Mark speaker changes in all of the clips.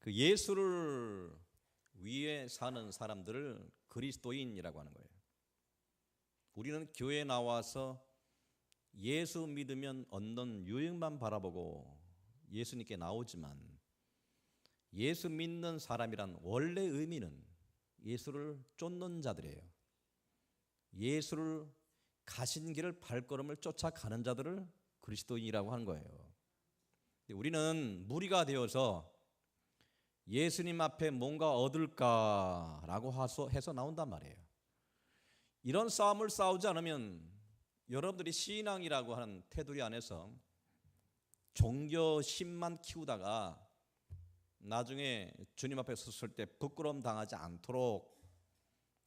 Speaker 1: 그 예수를 위해 사는 사람들을 그리스도인이라고 하는 거예요. 우리는 교회에 나와서 예수 믿으면 얻는 유익만 바라보고 예수님께 나오지만, 예수 믿는 사람이란 원래 의미는 예수를 쫓는 자들이에요. 예수를 가신 길을 발걸음을 쫓아가는 자들을 그리스도인이라고 하는 거예요. 우리는 무리가 되어서 예수님 앞에 뭔가 얻을까라고 해서 나온단 말이에요. 이런 싸움을 싸우지 않으면 여러분들이 신앙이라고 하는 테두리 안에서 종교심만 키우다가 나중에 주님 앞에 섰을 때 부끄러움 당하지 않도록,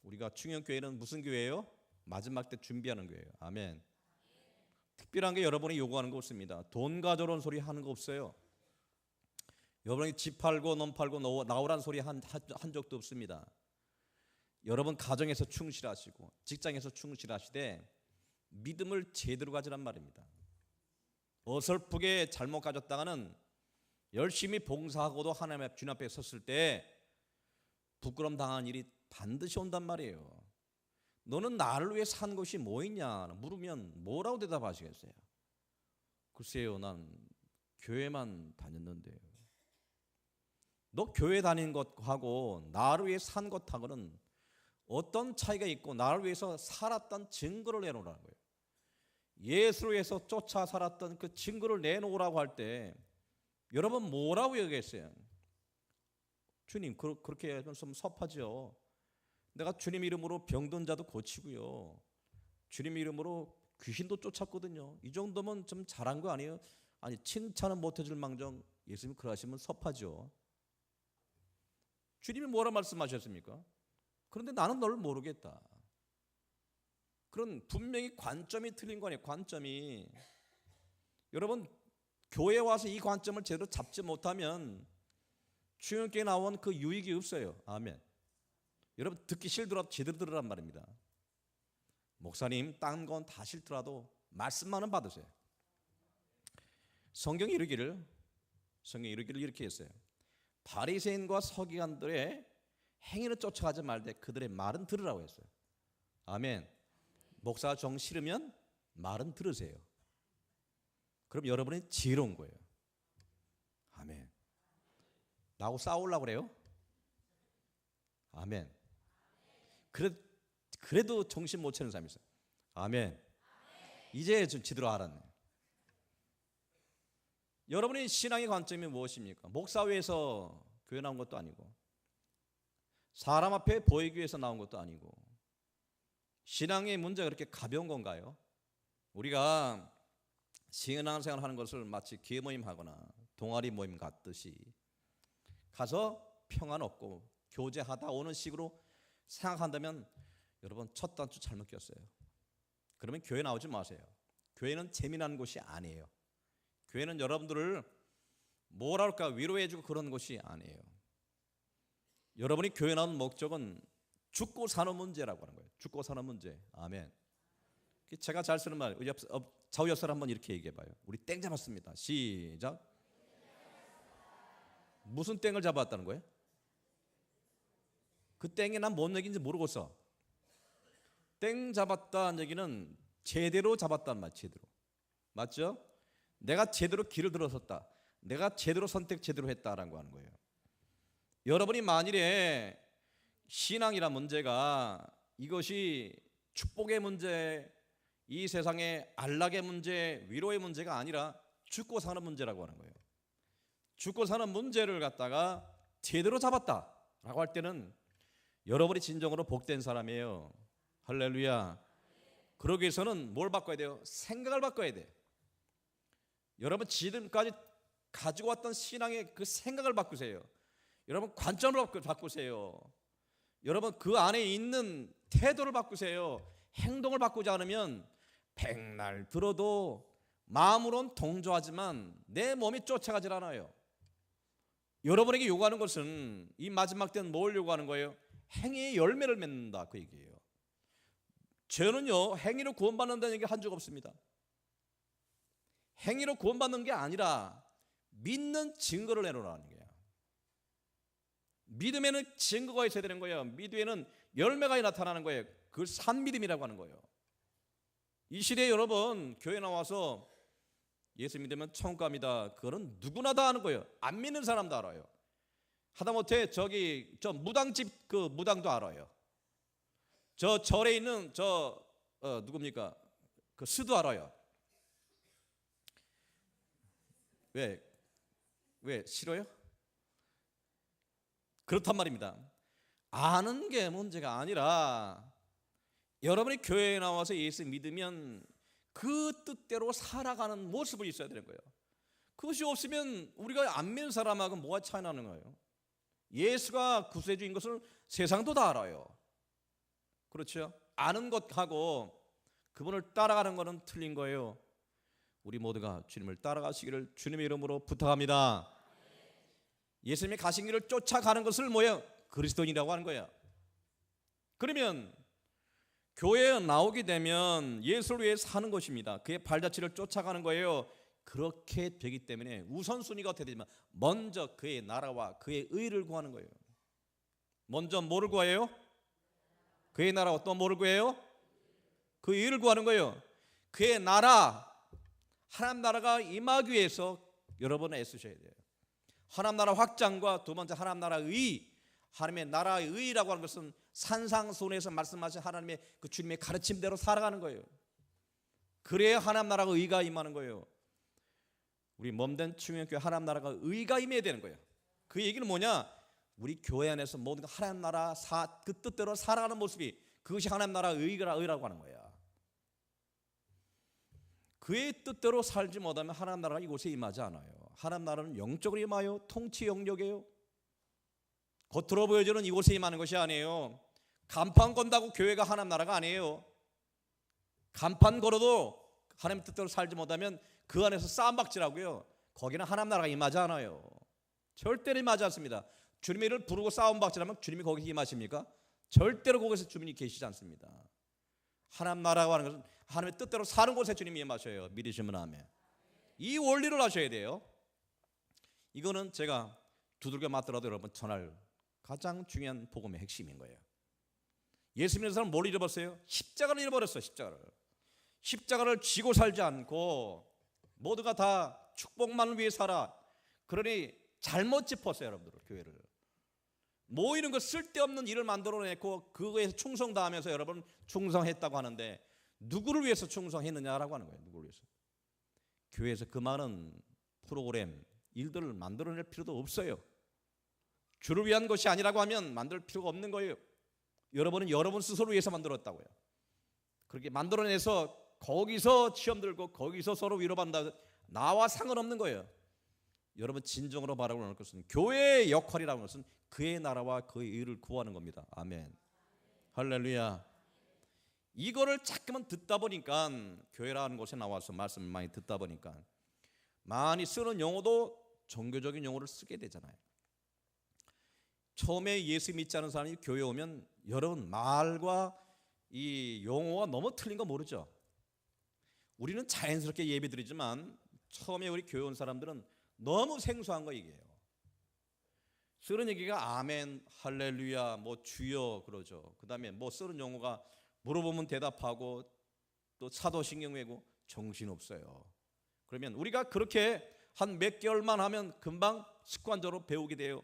Speaker 1: 우리가 충영교회는 무슨 교회예요? 마지막 때 준비하는 교회예요. 아멘. 특별한 게 여러분이 요구하는 거 없습니다. 돈 가져오는 소리 하는 거 없어요. 여러분이 집 팔고 놈 팔고 나오란 소리 한 적도 없습니다. 여러분 가정에서 충실하시고 직장에서 충실하시되 믿음을 제대로 가지란 말입니다. 어설프게 잘못 가졌다가는 열심히 봉사하고도 하나님 주님 앞에 섰을 때 부끄럼 당한 일이 반드시 온단 말이에요. 너는 나를 위해 산 것이 뭐 있냐 물으면 뭐라고 대답하시겠어요? 글쎄요, 난 교회만 다녔는데요. 너 교회 다닌 것하고 나를 위해 산 것하고는 어떤 차이가 있고 나를 위해서 살았던 증거를 내놓으라는 거예요. 예수를 위해서 쫓아 살았던 그 증거를 내놓으라고 할 때 여러분 뭐라고 얘기했어요? 주님, 그렇게 하면 좀 섭하죠. 내가 주님 이름으로 병든 자도 고치고요, 주님 이름으로 귀신도 쫓았거든요. 이 정도면 좀 잘한 거 아니에요? 아니, 칭찬은 못해줄 망정 예수님 그러시면 섭하죠. 주님이 뭐라 말씀하셨습니까? 그런데 나는 널 모르겠다. 그런 분명히 관점이 틀린 거아니에요. 관점이. 여러분 교회 와서 이 관점을 제대로 잡지 못하면 주님께 나온 그 유익이 없어요. 아멘. 여러분 듣기 싫더라도 제대로 들으란 말입니다. 목사님 딴 건 다 싫더라도 말씀만은 받으세요. 성경이 이르기를 이렇게 했어요. 바리새인과 서기관들의 행위를 쫓아가지 말되 그들의 말은 들으라고 했어요. 아멘. 목사가 정 싫으면 말은 들으세요. 그럼 여러분이 지혜로운 거예요. 아멘. 나하고 싸우려고 그래요? 아멘. 그래도 정신 못 차리는 사람이 있어요. 아멘. 이제 좀 지도록 알았네. 여러분의 신앙의 관점이 무엇입니까? 목사회에서 교회 나온 것도 아니고 사람 앞에 보이기 위해서 나온 것도 아니고, 신앙의 문제가 그렇게 가벼운 건가요? 우리가 신앙생활 하는 것을 마치 기회 모임 하거나 동아리 모임 같듯이 가서 평안 얻고 교제하다 오는 식으로 생각한다면 여러분 첫 단추 잘못 꼈어요. 그러면 교회 나오지 마세요. 교회는 재미난 곳이 아니에요. 교회는 여러분들을 뭐랄까 위로해주고 그런 곳이 아니에요. 여러분이 교회 나온 목적은 죽고 사는 문제라고 하는 거예요. 죽고 사는 문제. 아멘. 제가 잘 쓰는 말, 좌우 옆사람 한번 이렇게 얘기해봐요. 우리 땡 잡았습니다. 시작. 무슨 땡을 잡았다는 거예요? 그 땡이 난 뭔 얘기인지 모르겠어. 땡 잡았다는 얘기는 제대로 잡았단 말, 제대로. 맞죠? 내가 제대로 길을 들어섰다. 내가 제대로 선택 제대로 했다라고 하는 거예요. 여러분이 만일에 신앙이란 문제가 이것이 축복의 문제, 이 세상의 안락의 문제, 위로의 문제가 아니라 죽고 사는 문제라고 하는 거예요. 죽고 사는 문제를 갖다가 제대로 잡았다라고 할 때는 여러분이 진정으로 복된 사람이에요. 할렐루야. 그러기 위해서는 뭘 바꿔야 돼요? 생각을 바꿔야 돼. 여러분 지금까지 가지고 왔던 신앙의 그 생각을 바꾸세요. 여러분 관점을 바꾸세요. 여러분 그 안에 있는 태도를 바꾸세요. 행동을 바꾸지 않으면 백날 들어도 마음으론 동조하지만 내 몸이 쫓아가질 않아요. 여러분에게 요구하는 것은 이 마지막 때는 뭘 요구하는 거예요? 행위의 열매를 맺는다, 그 얘기예요. 죄는요 행위로 구원받는다는 얘기 한 적 없습니다. 행위로 구원받는 게 아니라 믿는 증거를 내놓으라는 거예요. 믿음에는 증거가 있어야 되는 거예요. 믿음에는 열매가 나타나는 거예요. 그걸 산믿음이라고 하는 거예요. 이 시대에 여러분 교회 나와서 예수 믿으면 천국 갑니다, 그거는 누구나 다 아는 거예요. 안 믿는 사람도 알아요. 하다못해 저기 저 무당집 그 무당도 알아요. 저 절에 있는 저 누굽니까? 그 스도 알아요. 왜 싫어요? 그렇단 말입니다. 아는 게 문제가 아니라 여러분이 교회에 나와서 예수 믿으면 그 뜻대로 살아가는 모습이 있어야 되는 거예요. 그것이 없으면 우리가 안 믿는 사람하고 뭐가 차이 나는 거예요? 예수가 구세주인 것을 세상도 다 알아요. 그렇죠? 아는 것하고 그분을 따라가는 것은 틀린 거예요. 우리 모두가 주님을 따라가시기를 주님의 이름으로 부탁합니다. 예수님이 가신 길을 쫓아가는 것을 뭐예요? 그리스도인이라고 하는 거예요. 그러면 교회에 나오게 되면 예수를 위해 사는 것입니다. 그의 발자취를 쫓아가는 거예요. 그렇게 되기 때문에 우선순위가 어떻게 되지만 먼저 그의 나라와 그의 의를 구하는 거예요. 먼저 뭐를 구해요? 그의 나라와 또 뭐를 구해요? 그 의를 구하는 거예요. 그의 나라, 하나님 나라가 임하기 위해서 여러분 애쓰셔야 돼요. 하나님 나라 확장과 두 번째 하나님 나라 의, 하나님의 나라의 의라고 하는 것은 산상수훈에서 말씀하신 하나님의 그 주님의 가르침대로 살아가는 거예요. 그래야 하나님 나라가 의가 임하는 거예요. 우리 몸된 충영교회 하나님 나라가 의가 임해야 되는 거예요. 그 얘기는 뭐냐? 우리 교회 안에서 모든 하나님 나라 그 뜻대로 살아가는 모습이, 그것이 하나님 나라 의라고 하는 거야. 그의 뜻대로 살지 못하면 하나님 나라가 이곳에 임하지 않아요. 하나님 나라는 영적으로 임하여 통치 영역이에요. 겉으로 보여주는 이곳에 임하는 것이 아니에요. 간판 건다고 교회가 하나님 나라가 아니에요. 간판 걸어도 하나님 뜻대로 살지 못하면 그 안에서 싸움박질하고요, 거기는 하나님 나라가 임하지 않아요. 절대로 임하지 않습니다. 주님의 이름을 부르고 싸움박질하면 주님이 거기 임하십니까? 절대로 거기서 주님이 계시지 않습니다. 하나님 나라고 하는 것은 하나님의 뜻대로 사는 곳에 주님이 임하셔요. 믿으시면 아멘. 이 원리를 아셔야 돼요. 이거는 제가 두들겨 맞더라도 여러분 전할 가장 중요한 복음의 핵심인 거예요. 예수 믿는 사람은 뭘 잃어버렸어요? 십자가를 잃어버렸어요. 십자가를 쥐고 살지 않고 모두가 다 축복만을 위해 살아. 그러니 잘못 짚었어요. 여러분들 교회를 모이는 거 쓸데없는 일을 만들어내고 그거에 충성다하면서 여러분 충성했다고 하는데 누구를 위해서 충성했느냐라고 하는 거예요. 누구를 위해서? 교회에서 그 많은 프로그램 일들을 만들어낼 필요도 없어요. 주를 위한 것이 아니라고 하면 만들 필요가 없는 거예요. 여러분은 여러분 스스로 위해서 만들었다고요. 그렇게 만들어내서 거기서 시험 들고 거기서 서로 위로받는다, 나와 상관없는 거예요. 여러분 진정으로 바라보는 것은 교회의 역할이라는 것은 그의 나라와 그의 의를 구하는 겁니다. 아멘. 할렐루야. 이거를 자꾸만 듣다 보니까, 교회라는 곳에 나와서 말씀을 많이 듣다 보니까 많이 쓰는 용어도 종교적인 용어를 쓰게 되잖아요. 처음에 예수 믿지 않은 사람이 교회 오면 여러분 말과 이 용어가 너무 틀린 거 모르죠? 우리는 자연스럽게 예배 드리지만 처음에 우리 교회 온 사람들은 너무 생소한 거 얘기해요. 쓰는 얘기가 아멘, 할렐루야, 뭐 주여 그러죠. 그 다음에 뭐 쓰는 용어가 물어보면 대답하고 또 사도신경 외고 정신없어요. 그러면 우리가 그렇게 한 몇 개월만 하면 금방 습관적으로 배우게 돼요.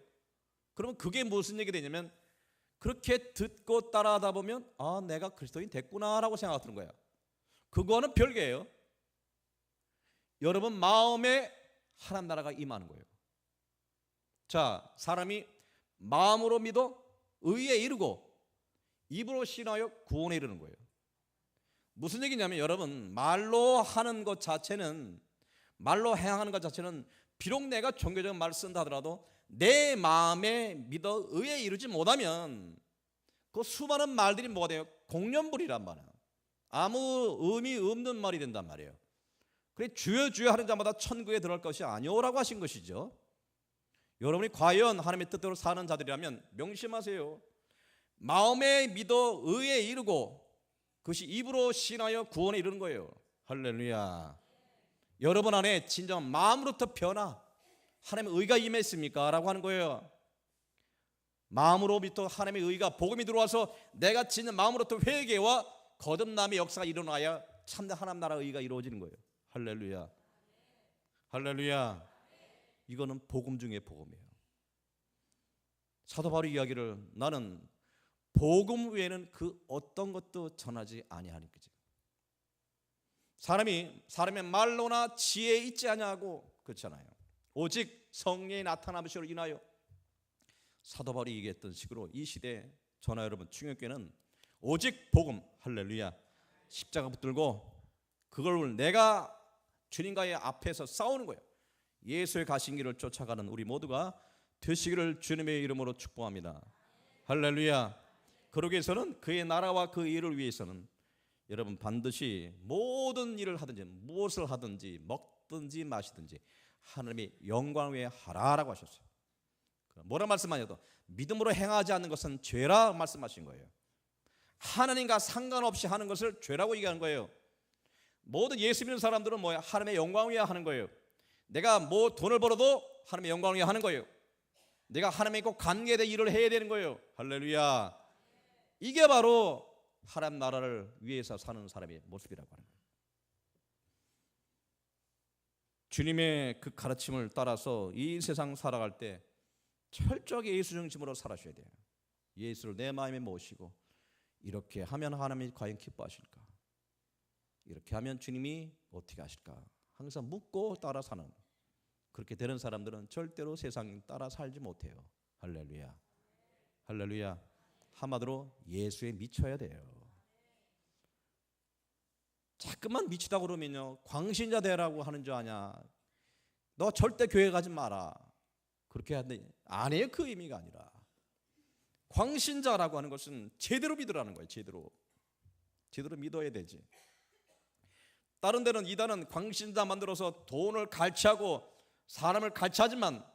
Speaker 1: 그러면 그게 무슨 얘기 되냐면 그렇게 듣고 따라하다 보면 아, 내가 그리스도인 됐구나라고 생각하는 거예요. 그거는 별개예요. 여러분 마음에 하나님 나라가 임하는 거예요. 자, 사람이 마음으로 믿어 의에 이르고 입으로 신하여 구원에 이르는 거예요. 무슨 얘기냐면 여러분 말로 하는 것 자체는, 말로 행하는 것 자체는 비록 내가 종교적인 말을 쓴다 하더라도 내 마음에 믿어 의에 이르지 못하면 그 수많은 말들이 뭐가 돼요? 공연불이란 말이에요. 아무 의미 없는 말이 된단 말이에요. 그래 주여 주여 하는 자마다 천국에 들어갈 것이 아니오라고 하신 것이죠. 여러분이 과연 하나님의 뜻대로 사는 자들이라면 명심하세요. 마음에 믿어 의에 이르고 그것이 입으로 신하여 구원에 이르는 거예요. 할렐루야. 여러분 안에 진정 마음으로부터 변화, 하나님의 의가 임했습니까? 라고 하는 거예요. 마음으로부터 하나님의 의가 복음이 들어와서 내가 짓는 마음으로부터 회개와 거듭남의 역사가 일어나야 참된 하나님 나라 의가 이루어지는 거예요. 할렐루야. 할렐루야. 이거는 복음 중에 복음이에요. 사도 바울의 이야기를 나는 복음 외에는 그 어떤 것도 전하지 아니하니 그지. 사람의 말로나 지혜에 있지 아니하고 그렇잖아요. 오직 성령의 나타남으로 인하여 사도 바울이 얘기했던 식으로 이 시대에 저나 여러분 충격교회는 오직 복음, 할렐루야, 십자가 붙들고 그걸 내가 주님과의 앞에서 싸우는 거예요. 예수의 가신 길을 쫓아가는 우리 모두가 되시기를 주님의 이름으로 축복합니다. 할렐루야. 그러기 위해서는 그의 나라와 그 일을 위해서는 여러분 반드시 모든 일을 하든지 무엇을 하든지 먹든지 마시든지 하나님의 영광을 위해 하라라고 하셨어요. 뭐라 말씀하셔도 믿음으로 행하지 않는 것은 죄라 말씀하신 거예요. 하나님과 상관없이 하는 것을 죄라고 얘기하는 거예요. 모든 예수 믿는 사람들은 뭐야? 하나님의 영광을 위해 하는 거예요. 내가 뭐 돈을 벌어도 하나님의 영광을 위해 하는 거예요. 내가 하나님의 꼭 관계된 일을 해야 되는 거예요. 할렐루야. 이게 바로 하나님 나라를 위해서 사는 사람의 모습이라고 하는 거예요. 주님의 그 가르침을 따라서 이 세상 살아갈 때 철저하게 예수 중심으로 살아셔야 돼요. 예수를 내 마음에 모시고 이렇게 하면 하나님이 과연 기뻐하실까? 이렇게 하면 주님이 어떻게 하실까? 항상 묻고 따라 사는, 그렇게 되는 사람들은 절대로 세상 따라 살지 못해요. 할렐루야. 할렐루야. 한마디로 예수에 미쳐야 돼요. 자꾸만 미치다 그러면요, 광신자 되라고 하는 줄 아냐, 너 절대 교회 가지 마라, 그렇게 하는데 아니에요. 그 의미가 아니라 광신자라고 하는 것은 제대로 믿으라는 거예요. 제대로 믿어야 되지. 다른 데는 이단은 광신자 만들어서 돈을 갈취하고 사람을 갈취하지만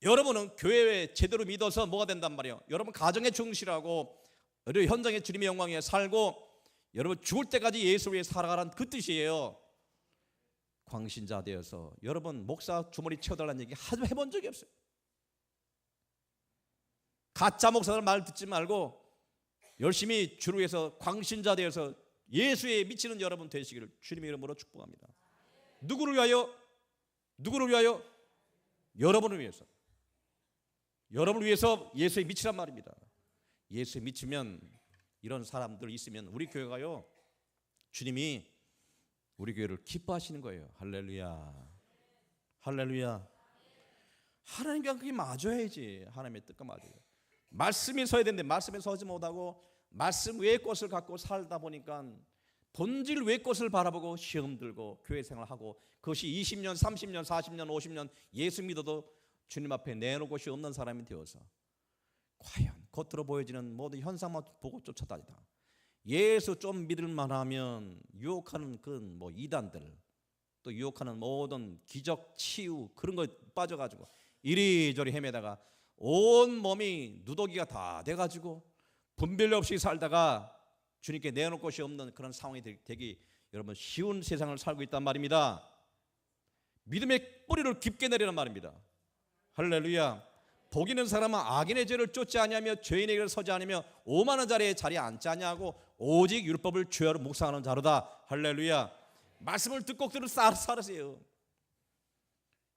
Speaker 1: 여러분은 교회에 제대로 믿어서 뭐가 된단 말이에요? 여러분 가정에 충실하고 현장에 주님의 영광 위에 살고 여러분 죽을 때까지 예수 위해 살아가라는 그 뜻이에요. 광신자 되어서 여러분 목사 주머니 채워달라는 얘기 하도 해본 적이 없어요. 가짜 목사들 말 듣지 말고 열심히 주를 위해서 광신자 되어서 예수에 미치는 여러분 되시기를 주님의 이름으로 축복합니다. 누구를 위하여? 누구를 위하여? 여러분을 위해서. 여러분을 위해서 예수에 미치란 말입니다. 예수에 미치면 이런 사람들 있으면 우리 교회가요, 주님이 우리 교회를 기뻐하시는 거예요. 할렐루야. 할렐루야. 하나님과 그게 맞아야지. 하나님의 뜻과 맞아요. 말씀이 서야 되는데 말씀에 서지 못하고 말씀 외의 것을 갖고 살다 보니까 본질 외의 것을 바라보고 시험 들고 교회 생활하고 그것이 20년, 30년, 40년, 50년 예수 믿어도 주님 앞에 내놓을 곳이 없는 사람이 되어서 과연 겉으로 보여지는 모든 현상만 보고 쫓아다니다 예수 좀 믿을 만하면 유혹하는 그 뭐 이단들, 또 유혹하는 모든 기적 치유 그런 거 빠져가지고 이리저리 헤매다가 온 몸이 누더기가 다 돼가지고 분별 없이 살다가 주님께 내놓을 곳이 없는 그런 상황이 되기 여러분 쉬운 세상을 살고 있단 말입니다. 믿음의 뿌리를 깊게 내리란 말입니다. 할렐루야. 복 있는 사람은 악인의 죄를 쫓지 아니하며 죄인의 길을 서지 않으며 오만한 자리에 앉지 아니하고 오직 율법을 주야로 묵상하는 자로다. 할렐루야. 말씀을 듣고 그대로 살으세요.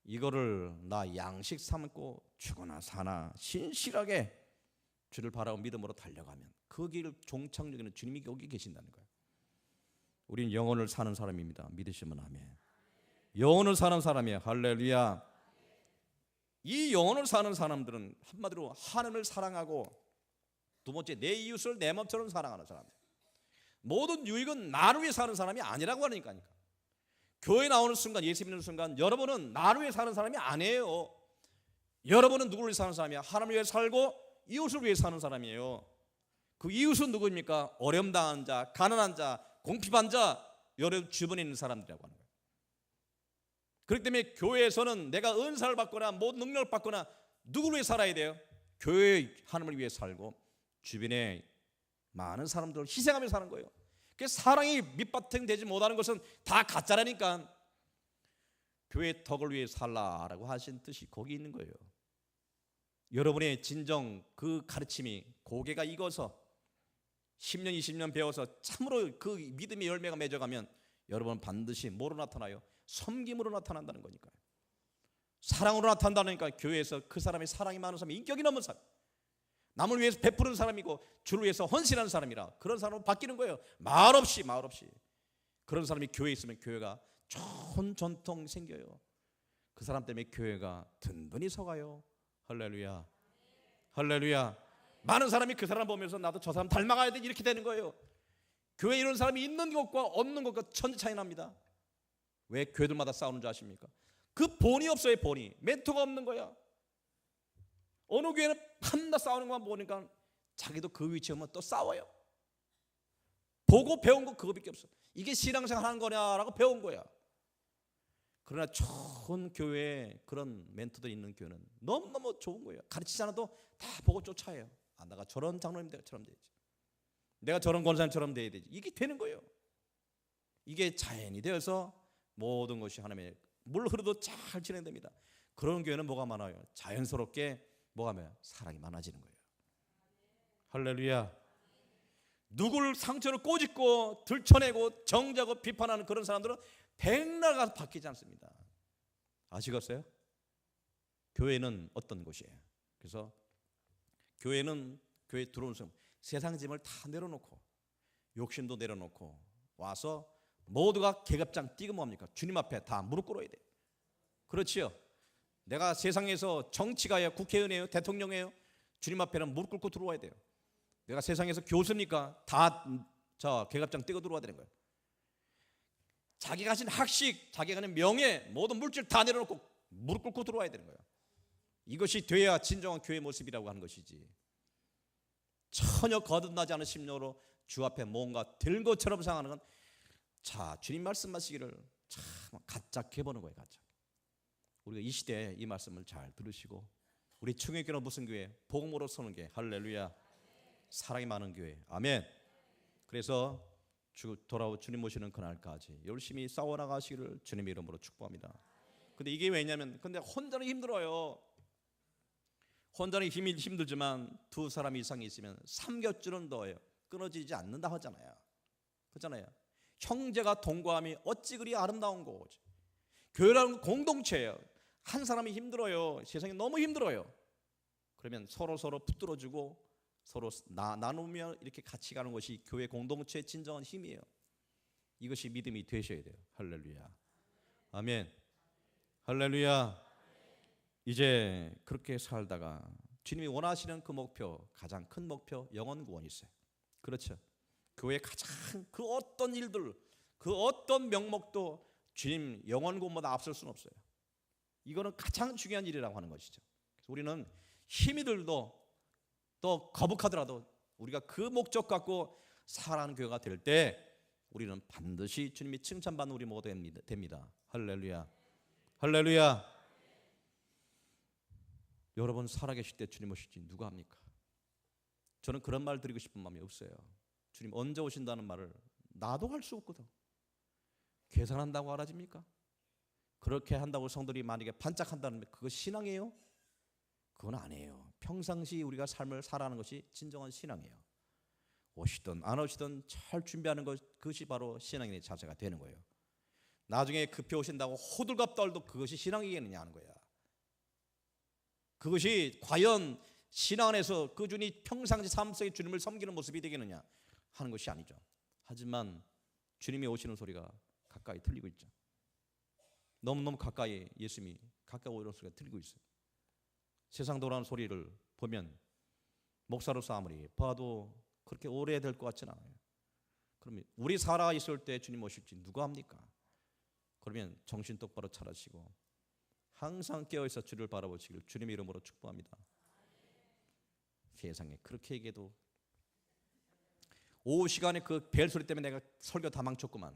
Speaker 1: 이거를 나 양식 삼고 죽거나 사나 신실하게 주를 바라고 믿음으로 달려가면 그 길을 종착역에는 주님이 여기 계신다는 거예요. 우리는 영혼을 사는 사람입니다. 믿으시면 아멘. 영혼을 사는 사람이에요. 할렐루야. 이 영혼을 사는 사람들은 한마디로 하나님을 사랑하고 두 번째 내 이웃을 내 몸처럼 사랑하는 사람들. 모든 유익은 나를 위해 사는 사람이 아니라고 하니까요. 교회 나오는 순간, 예수 믿는 순간 여러분은 나를 위해 사는 사람이 아니에요. 여러분은 누구를 위해 사는 사람이야? 하나님을 위해 살고 이웃을 위해 사는 사람이에요. 그 이웃은 누구입니까? 어려움 당한 자, 가난한 자, 공핍한 자, 여러분 주변에 있는 사람들이라고 하는 거예요. 그렇기 때문에 교회에서는 내가 은사를 받거나 모든 능력을 받거나 누구를 위해 살아야 돼요? 교회의 하나님을 위해 살고 주변에 많은 사람들을 희생하며 사는 거예요. 사랑이 밑바탕되지 못하는 것은 다 가짜라니까. 교회 덕을 위해 살라라고 하신 뜻이 거기 있는 거예요. 여러분의 진정 그 가르침이 고개가 익어서 10년 20년 배워서 참으로 그 믿음의 열매가 맺어가면 여러분은 반드시 뭐로 나타나요? 섬김으로 나타난다는 거니까요. 사랑으로 나타난다니까. 교회에서 그 사람의 사랑이 많은 사람이 인격이 넘는 사람, 남을 위해서 베푸는 사람이고 주를 위해서 헌신하는 사람이라 그런 사람으로 바뀌는 거예요. 말없이 그런 사람이 교회에 있으면 교회가 좋은 전통 생겨요. 그 사람 때문에 교회가 든든히 서가요. 할렐루야, 할렐루야. 많은 사람이 그 사람 보면서 나도 저 사람 닮아가야 돼 이렇게 되는 거예요. 교회에 이런 사람이 있는 것과 없는 것과 천지 차이 납니다. 왜 교회들마다 싸우는 줄 아십니까? 그 본이 없어요. 본이 멘토가 없는 거야. 어느 교회는 한나 싸우는 것만 보니까 자기도 그 위치에 오면 또 싸워요. 보고 배운 거 그거밖에 없어. 이게 신앙생활 하는 거냐라고 배운 거야. 그러나 좋은 교회에 그런 멘토들이 있는 교회는 너무너무 좋은 거예요. 가르치지 않아도 다 보고 쫓아요. 아, 내가 저런 장로님처럼 돼야지, 내가 저런 권사님처럼 돼야 되지. 이게 되는 거예요. 이게 자연이 되어서 모든 것이 하나님의 물 흐르도 잘 진행됩니다. 그런 교회는 뭐가 많아요? 자연스럽게 뭐가 많아요? 사랑이 많아지는 거예요. 할렐루야. 누굴 상처를 꼬집고 들춰내고 정죄하고 비판하는 그런 사람들은 백날 가서 바뀌지 않습니다. 아시겠어요? 교회는 어떤 곳이에요? 그래서 교회는 교회 들어오는 사람 세상 짐을 다 내려놓고 욕심도 내려놓고 와서 모두가 계급장 뛰고 뭡니까? 주님 앞에 다 무릎 꿇어야 돼. 그렇지요? 내가 세상에서 정치가예요, 국회의원이에요, 대통령이에요. 주님 앞에는 무릎 꿇고 들어와야 돼요. 내가 세상에서 교수니까 다 계급장 뛰고 들어와야 되는 거예요. 자기가 가진 학식, 자기가 가진 명예, 모든 물질 다 내려놓고 무릎 꿇고 들어와야 되는 거예요. 이것이 돼야 진정한 교회 모습이라고 하는 것이지. 전혀 거듭나지 않은 심령으로 주 앞에 뭔가 될 것처럼 생각하는 건, 자, 주님 말씀하시기를 참 가짜게 보는 거예요. 가짜. 우리가 이 시대에 이 말씀을 잘 들으시고, 우리 충격교회는 무슨 교회? 복음으로 서는 교회. 할렐루야. 사랑이 많은 교회. 아멘. 그래서 주님 모시는 그날까지 열심히 싸워나가시기를 주님의 이름으로 축복합니다. 근데 이게 왜냐면, 근데 혼자는 힘들어요. 혼자는 힘이 힘들지만 두 사람 이상이 있으면 삼겹줄은 더해요. 끊어지지 않는다 하잖아요. 그렇잖아요. 형제가 동거함이 어찌 그리 아름다운 거지. 교회라는 공동체예요. 한 사람이 힘들어요. 세상이 너무 힘들어요. 그러면 서로 붙들어주고 서로 나누며 이렇게 같이 가는 것이 교회 공동체의 진정한 힘이에요. 이것이 믿음이 되셔야 돼요. 할렐루야. 아멘. 할렐루야. 이제 그렇게 살다가 주님이 원하시는 그 목표, 가장 큰 목표, 영혼 구원이 있어요. 그렇죠. 교회의 가장 그 어떤 일들, 그 어떤 명목도 주님 영혼 구원보다 앞설 수는 없어요. 이거는 가장 중요한 일이라고 하는 것이죠. 그래서 우리는 힘이 들도 또 거북하더라도 우리가 그 목적 갖고 살아가는 교회가 될 때 우리는 반드시 주님이 칭찬받는 우리 모두 됩니다. 할렐루야. 할렐루야. 여러분 살아계실 때 주님 오실지 누가 합니까? 저는 그런 말 드리고 싶은 마음이 없어요. 주님 언제 오신다는 말을 나도 할 수 없거든. 계산한다고 알아집니까? 그렇게 한다고 성들이 만약에 반짝한다는 그거 신앙이에요? 그건 아니에요. 평상시 우리가 삶을 살아가는 것이 진정한 신앙이에요. 오시든 안 오시든 잘 준비하는 그것이 바로 신앙인의 자세가 되는 거예요. 나중에 급히 오신다고 호들갑 떨도 그것이 신앙이겠느냐 하는 거야. 그것이 과연 신앙 안에서 그 주님이 평상시 삶 속에 주님을 섬기는 모습이 되겠느냐 하는 것이 아니죠. 하지만 주님이 오시는 소리가 가까이 들리고 있죠. 너무너무 가까이 예수님이 가까이 오는 소리가 들리고 있어요. 세상 돌아오는 소리를 보면 목사로서 아무리 봐도 그렇게 오래될 것 같지는 않아요. 그러면 우리 살아 있을 때 주님 오실지 누가 합니까? 그러면 정신 똑바로 차리시고 항상 깨어있어 주를 바라보시길 주님의 이름으로 축복합니다. 세상에 그렇게 얘기해도 오후 시간에 그 벨소리 때문에 내가 설교 다 망쳤구만.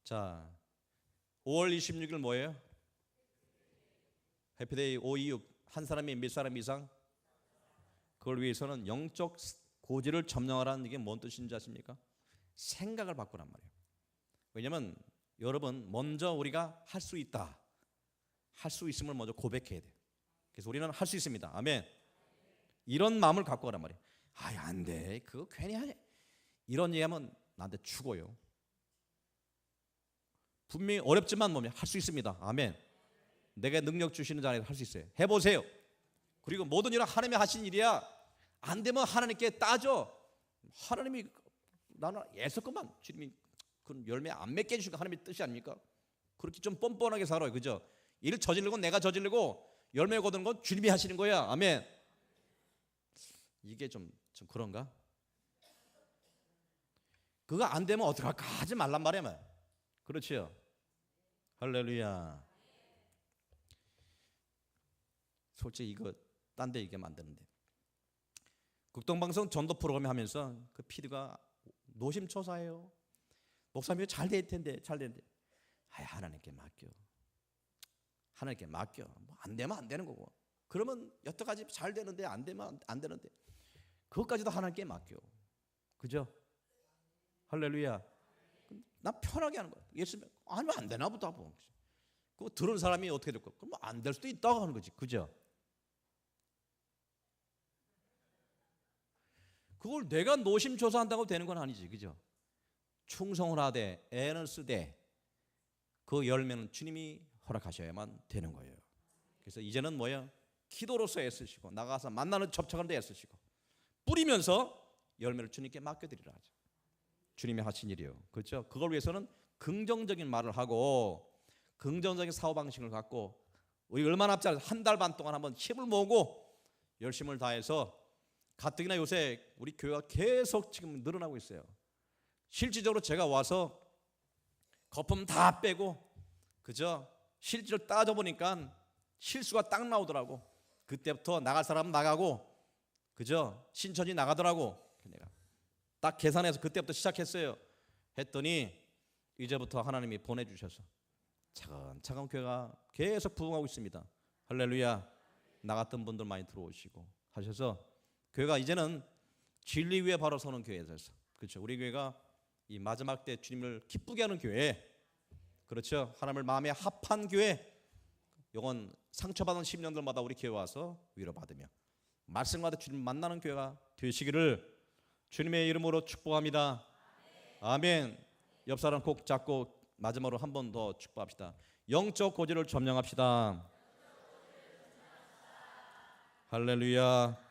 Speaker 1: 자, 5월 26일 뭐예요? 해피데이 526. 한 사람이 몇 사람 이상? 그걸 위해서는 영적 고지를 점령하라는 이게 뭔 뜻인지 아십니까? 생각을 바꾸란 말이에요. 왜냐하면 여러분 먼저 우리가 할 수 있다, 할 수 있음을 먼저 고백해야 돼요. 그래서 우리는 할 수 있습니다. 아멘. 이런 마음을 갖고 가란 말이에요. 안 돼. 그거 괜히 하냐. 이런 얘기하면 나한테 죽어요. 분명히 어렵지만 할 수 있습니다. 아멘. 내게 능력 주시는 자에서 할 수 있어요. 해보세요. 그리고 모든 일은 하나님이 하신 일이야. 안 되면 하나님께 따져. 하나님이 나는 애썼구만. 주님이 그런 열매 안 맺게 해주시고 하나님의 뜻이 아닙니까? 그렇게 좀 뻔뻔하게 살아요. 그죠? 일 저지르고 내가 저지르고 열매 거두는 건 주님이 하시는 거야. 아멘. 이게 좀 그런가? 그거 안 되면 어떡할까 하지 말란 말이야. 그렇지요? 할렐루야. 솔직히 이거 딴 데 얘기하면 안 되는데, 극동방송 전도 프로그램 하면서 그 PD가 노심초사해요. 목사님이 잘 될 텐데 잘 되는데, 하나님께 맡겨. 하나님께 맡겨. 뭐 안 되면 안 되는 거고. 그러면 여태까지 잘 되는데 안 되면 안 되는데, 그것까지도 하나님께 맡겨. 그죠? 할렐루야. 나 편하게 하는 거야. 예수님 아니면 안 되나 보다. 그거 들은 사람이 어떻게 될 거야? 그럼 안 될 수도 있다고 하는 거지. 그죠? 그걸 내가 노심초사한다고 되는 건 아니지. 그죠? 충성을 하되 애는 쓰되 그 열매는 주님이 허락하셔야만 되는 거예요. 그래서 이제는 기도로서 애쓰시고 나가서 만나는 접촉하는 데 애쓰시고 뿌리면서 열매를 주님께 맡겨드리라 하죠. 주님이 하신 일이요. 그렇죠? 그걸 위해서는 긍정적인 말을 하고 긍정적인 사고방식을 갖고, 우리 얼마나 앞자 한 달 반 동안 한번 힘을 모으고 열심을 다해서, 가뜩이나 요새 우리 교회가 계속 지금 늘어나고 있어요. 실질적으로 제가 와서 거품 다 빼고, 그죠? 실질을 따져보니까 실수가 딱 나오더라고. 그때부터 나갈 사람은 나가고, 그죠? 신천지 나가더라고. 내가 딱 계산해서 그때부터 시작했어요. 했더니 이제부터 하나님이 보내주셔서 차근차근 교회가 계속 부흥하고 있습니다. 할렐루야. 나갔던 분들 많이 들어오시고 하셔서 교회가 이제는 진리 위에 바로 서는 교회에 돼서, 그렇죠? 우리 교회가 이 마지막 때 주님을 기쁘게 하는 교회, 그렇죠? 하나님을 마음에 합한 교회. 이건 상처받은 10년들마다 우리 교회 와서 위로받으며 말씀마다 주님 만나는 교회가 되시기를 주님의 이름으로 축복합니다. 아멘. 옆 사람 꼭 잡고 마지막으로 한 번 더 축복합시다. 영적 고지를 점령합시다. 할렐루야.